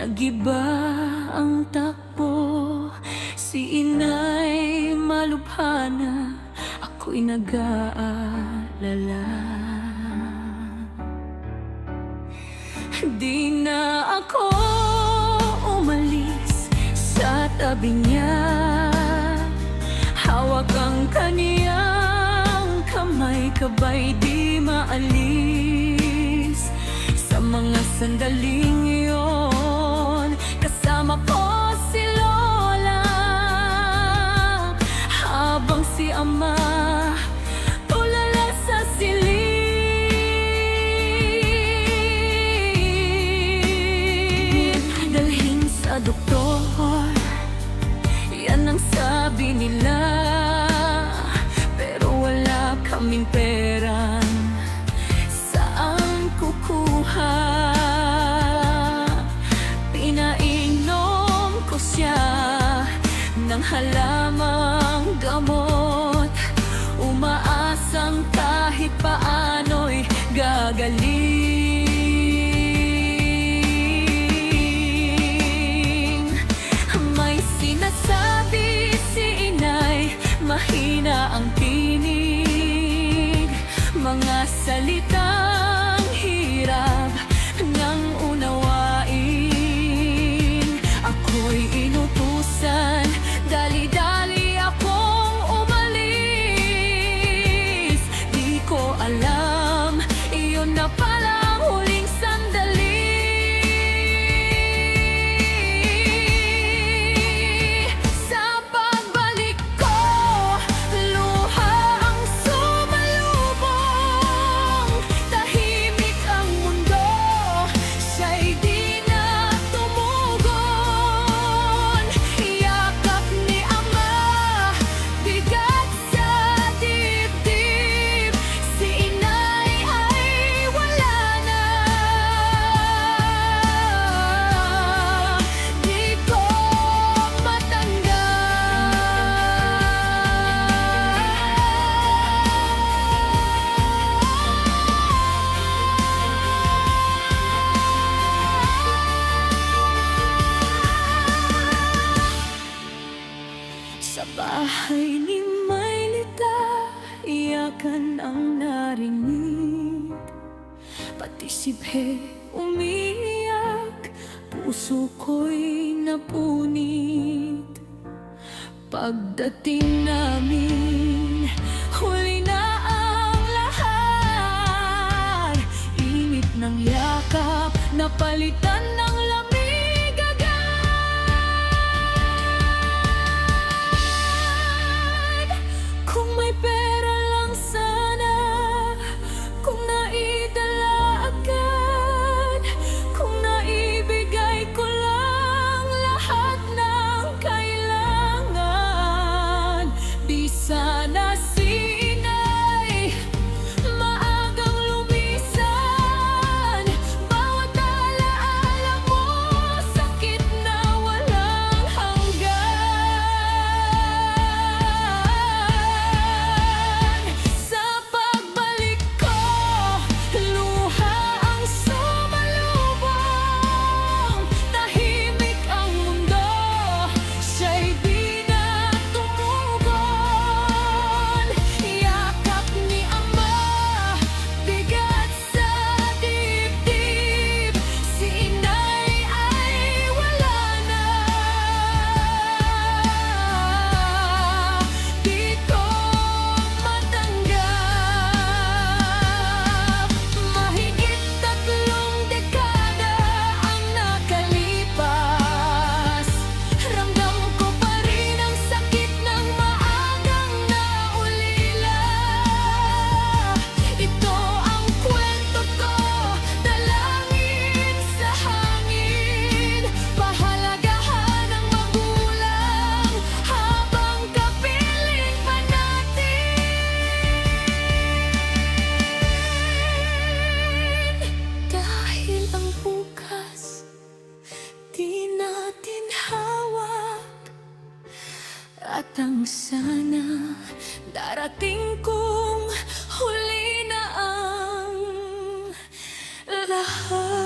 Nagiba ang takbo, si inay malubha na, ako'y nag-aalala. Di na ako umalis sa tabi niya, hawak ang kaniyang kamay, kabay di maalis. Sa mga sandaling iyon, kasama ko si Lola, habang si Ama tulala sa silid. Dalhin sa doktor, yan ang sabi nila, pero wala kaming pera. Saan kukuha? Pinainom ko siya ng halamang gamot, umaasang kahit paano'y gagaling. May sinasabi si inay, mahina ang tinig, mga salitang hirap ng unawain. Ako'y inutusan, dali-dali akong umalis. Di ko alam, iyon na pala ang huling sandali. Sa pagbalik ko, luha ang sumalubong. Tahimik ang mundo, siya'y di na tumugon. Yakap ni Ama, bigat sa dibdib. Si inay ay wala na. Di ko Sa bahay ni Maylita, iyakan ang narinig, pati si Be umiiyak, puso ko'y napunit. Pagdating namin, huli na ang lahat. Init ng yakap, napalitan ng lamig agad. Kung may pera lang sana, kung naidala agad, kung naibigay ko lang lahat ng kailangan. Di sana si inay maagang lumisan. Bawat alaala mo, sakit na walang hanggan. Sa pagbalik ko, luha ang sumalubong. Tahimik ang mundo, siya'y di na tumugon. Yakap ni Ama, bigat sa dibdib. Si inay ay wala na. Di ko matanggap. Mahigit 3 dekada ang nakalipas, ramdam ko pa rin ang sakit ng maagang naulila. Ito ang kwento ko, dalangin sa hangin. Pahalagahan ng magulang habang kapiling pa natin. Dahil ang bukas di natin hawak, at ang sana darating kong huli na ang lahat.